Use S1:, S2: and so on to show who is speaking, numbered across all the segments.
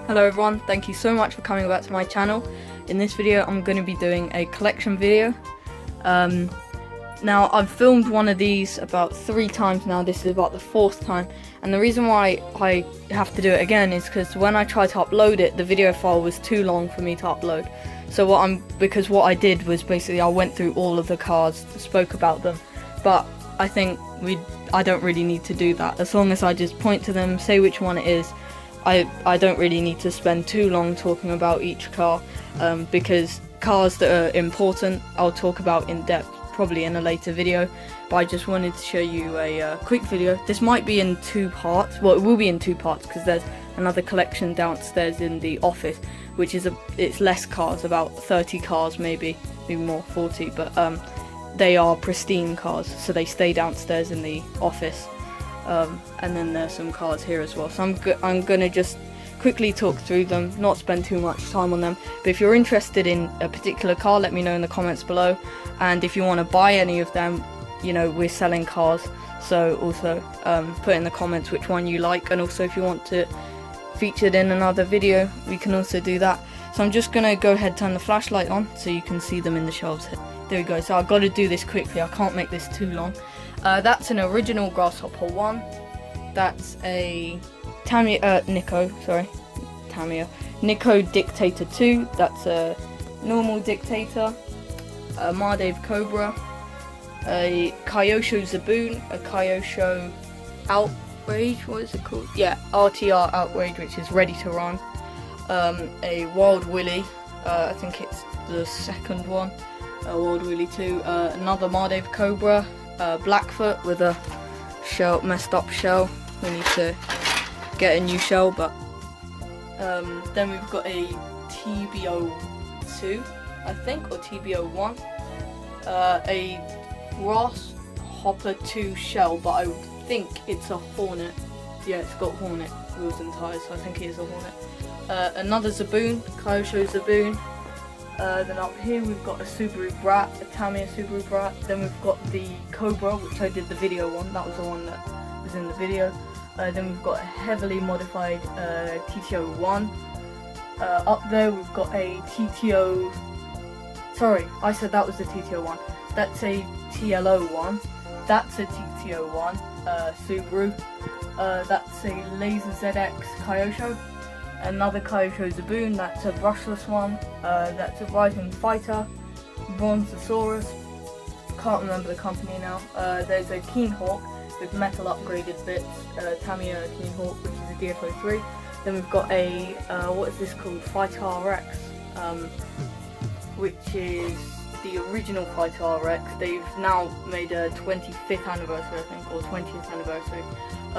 S1: Hello everyone, thank you so much for coming back to my channel. In this video I'm going to be doing a collection video. Now I've filmed one of these about 3 times now, this is about the 4th time, and the reason why I have to do it again is because when I tried to upload it, the video file was too long for me to upload. So what I did was basically I went through all of the cars, spoke about them, but I think I don't really need to do that. As long as I just point to them, say which one it is, I don't really need to spend too long talking about each car, because cars that are important I'll talk about in depth probably in a later video, but I just wanted to show you a quick video. This might be in 2 parts, well it will be in 2 parts because there's another collection downstairs in the office, which is it's less cars, about 30 cars maybe more, 40, but they are pristine cars, so they stay downstairs in the office. And then there's some cars here as well, so I'm gonna just quickly talk through them, not spend too much time on them. But if you're interested in a particular car, let me know in the comments below, and if you want to buy any of them, you know, we're selling cars, so also put in the comments which one you like, and also if you want to feature it in another video we can also do that. So I'm just gonna go ahead, turn the flashlight on so you can see them in the shelves here. There we go. So I've got to do this quickly, I can't make this too long. That's an original Grasshopper 1. That's a Nikko Dictator 2. That's a normal Dictator. A Mardev Cobra. A Kyosho Zaboon. A Kyosho Outrage. What is it called? Yeah, RTR Outrage, which is ready to run. A Wild Willy. I think it's the second one. Wild Willy 2. Another Mardev Cobra. Blackfoot with a messed up shell. We need to get a new shell, but then we've got a TB02, I think, or TB01, a Grasshopper 2 shell, but I think it's a Hornet. Yeah, it's got Hornet wheels and tyres, so I think it is a Hornet. Another Zaboon, Kyosho Zaboon. Then up here we've got a Subaru Brat, a Tamiya Subaru Brat. Then we've got the Cobra, which I did the video on, that was the one that was in the video. Then we've got a heavily modified TTO1. Up there we've got a TTO... Sorry, I said that was the TTO1. That's a TLO1. That's a TTO1 Subaru. That's a Laser ZX Kyosho. Another Kyosho Zaboon, that's a brushless one. That's a Rising Fighter, Brontosaurus, can't remember the company now. There's a Keenhawk with metal upgraded bits, Tamiya Keenhawk, which is a DF03. Then we've got a, what is this called, Fighter RX, which is the original Fighter RX. They've now made a 25th anniversary, I think, or 20th anniversary,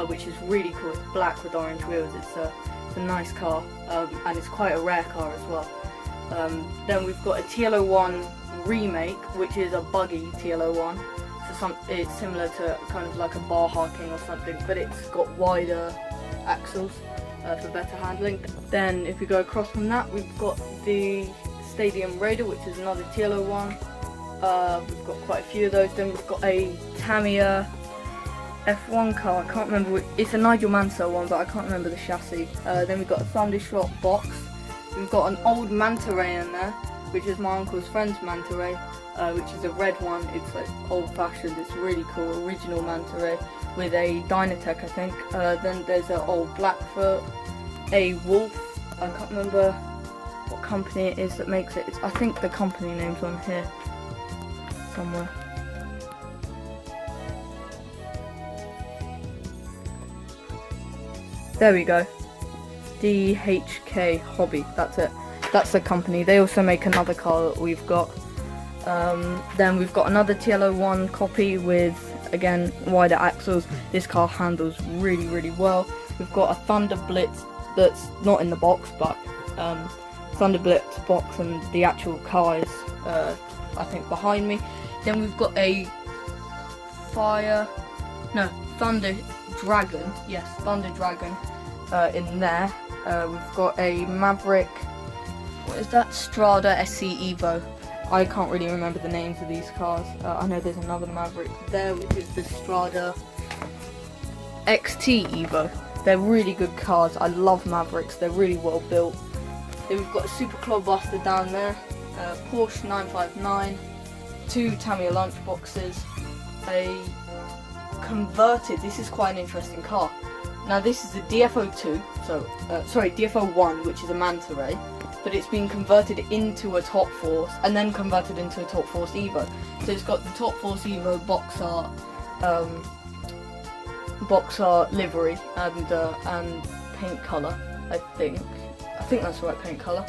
S1: which is really cool. It's black with orange wheels. It's a nice car, and it's quite a rare car as well. Then we've got a TLO1 remake, which is a buggy TLO1. So it's similar to kind of like a Baja King or something, but it's got wider axles for better handling. Then if we go across from that, we've got the Stadium Raider, which is another TLO1. We've got quite a few of those. Then we've got a Tamiya F1 car, I can't remember which, it's a Nigel Mansell one, but I can't remember the chassis. Then we've got a Thundershot box. We've got an old Manta Ray in there, which is my uncle's friend's Manta Ray, which is a red one. It's like old fashioned, it's really cool, original Manta Ray with a Dynatech, I think. Then there's an old Blackfoot, a Wolf, I can't remember what company it is that makes it. I think the company name's on here somewhere. There we go, DHK Hobby, that's it, that's the company. They also make another car that we've got. Then we've got another TLO1 copy with, again, wider axles. This car handles really, really well. We've got a Thunder Blitz that's not in the box, but Thunder Blitz box, and the actual car is, I think, behind me. Then we've got a Thunder Dragon, yes, Thunder Dragon in there. We've got a Maverick, what is that, Strada SC Evo. I can't really remember the names of these cars. I know there's another Maverick there, which is the Strada XT Evo. they're really good cars. I love Mavericks, they're really well built. Then we've got a Super Clodbuster down there, Porsche 959, 2 Tamiya lunchboxes, a converted, this is quite an interesting car. Now this is a DFO2, DFO1, which is a Manta Ray, but it's been converted into a Top Force and then converted into a Top Force Evo. So it's got the Top Force Evo box art livery and paint colour. I think that's the right paint colour.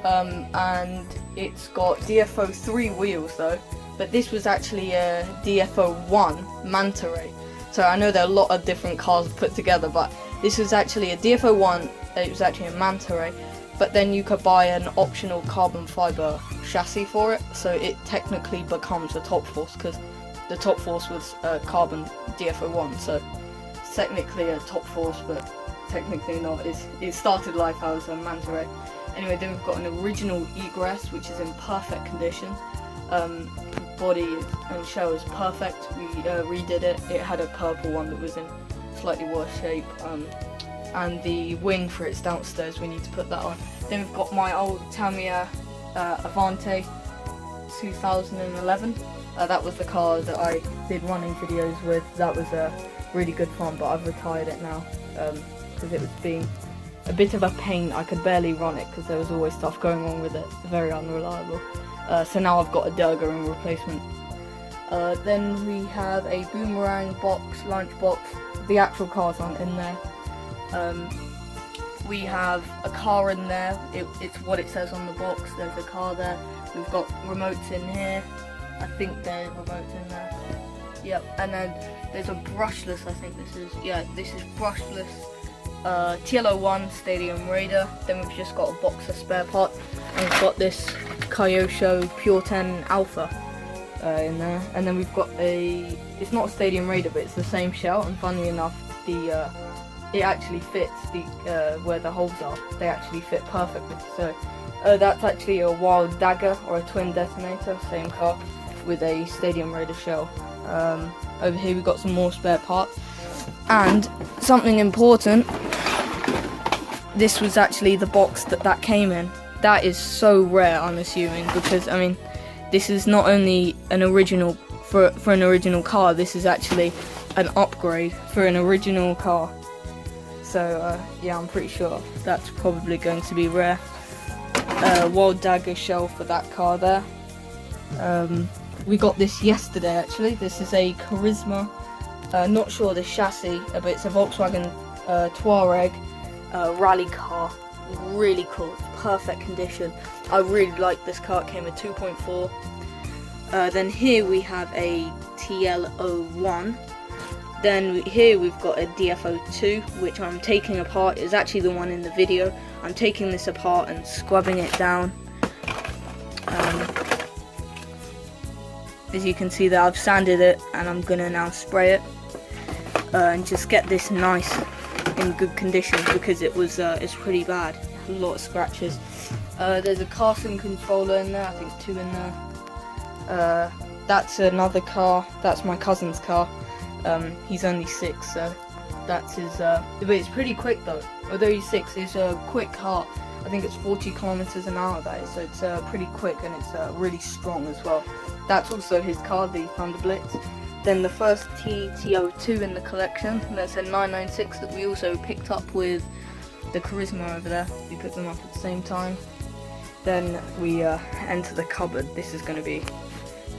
S1: And it's got DFO3 wheels though, but this was actually a DFO1 Manta Ray. So I know there are a lot of different cars put together, but this was actually a DFO1, it was actually a Manta Ray, but then you could buy an optional carbon fibre chassis for it, so it technically becomes a Top Force, because the Top Force was a carbon DFO1, so it's technically a Top Force, but technically not. It started life as a Manta Ray. Anyway, then we've got an original Egress, which is in perfect condition. Body and shell is perfect. We redid it. It had a purple one that was in slightly worse shape, and the wing for it's downstairs. We need to put that on. Then we've got my old Tamiya Avante 2011. That was the car that I did running videos with. That was really good fun, but I've retired it now because it was being a bit of a pain. I could barely run it because there was always stuff going wrong with it. Very unreliable. So now I've got a Durga in replacement. Then we have a Boomerang box, lunch box. The actual cars aren't in there. We have a car in there. It's what it says on the box. There's a car there. We've got remotes in here. I think there's remotes in there. Yep. And then there's a brushless. I think this is brushless. TLO1 Stadium Raider. Then we've just got a box of spare parts, and we've got this Kyosho Pure 10 Alpha in there. And then we've got it's not a Stadium Raider, but it's the same shell, and funnily enough it actually fits where the holes are. They actually fit perfectly. So that's actually a Wild Dagger or a twin detonator, same car, with a Stadium Raider shell. Over here we've got some more spare parts, and something important, this was actually the box that came in. That is so rare, I'm assuming, because I mean, this is not only an original for an original car, this is actually an upgrade for an original car. So yeah, I'm pretty sure that's probably going to be rare. Wild Dagger shell for that car there. We got this yesterday actually. This is a Charisma, not sure the chassis, but it's a Volkswagen Touareg rally car. Really cool, it's perfect condition. I really like this car. It came with 2.4. Then here we have a TL01. Then here we've got a DFO2, which I'm taking apart. It's actually the one in the video. I'm taking this apart and scrubbing it down. As you can see there, I've sanded it, and I'm gonna now spray it and just get this nice in good condition, because it's pretty bad. A lot of scratches. There's a Carson controller in there. I think 2 in there. That's another car. That's my cousin's car. He's only 6, so that's his. But it's pretty quick though. Although he's 6, it's a quick car. I think it's 40 kilometers an hour. That is, so it's pretty quick, and it's really strong as well. That's also his car, the Thunder Blitz. Then the first TO2 in the collection. That's a 996 that we also picked up with the Charisma over there. We picked them up at the same time. Then we enter the cupboard. This is going to be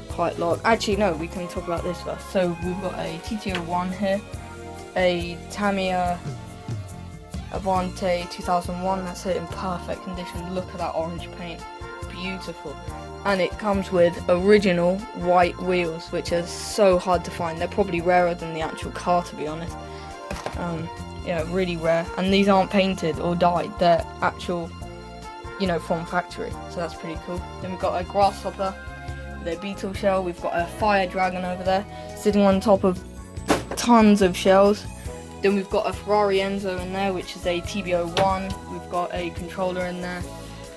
S1: quite long. Actually, no, we can talk about this first. So we've got a TT01 here, a Tamiya Avante 2001. That's it in perfect condition. Look at that orange paint, beautiful. And it comes with original white wheels, which are so hard to find. They're probably rarer than the actual car, to be honest. Yeah, really rare. And these aren't painted or dyed. They're actual, from factory. So that's pretty cool. Then we've got a Grasshopper, the Beetle shell. We've got a Fire Dragon over there, sitting on top of tons of shells. Then we've got a Ferrari Enzo in there, which is a TB01. We've got a controller in there.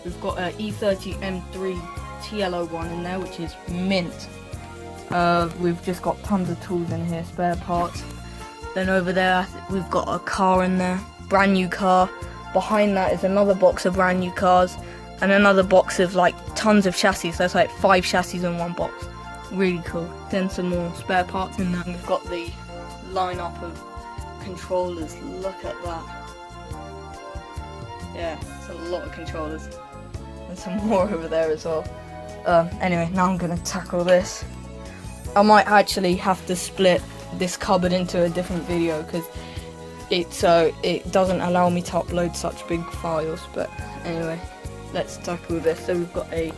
S1: We've got a E30 M3 TL01 in there, which is mint. We've just got tons of tools in here, spare parts. Then over there we've got a car in there, brand new car. Behind that is another box of brand new cars, and another box of like tons of chassis. There's like 5 chassis in one box. Really cool. Then some more spare parts in there. And we've got the lineup of controllers. Look at that. Yeah, it's a lot of controllers. And some more over there as well. Anyway, now I'm gonna tackle this. I might actually have to split this cupboard into a different video because it doesn't allow me to upload such big files. But anyway, let's tackle this. So we've got a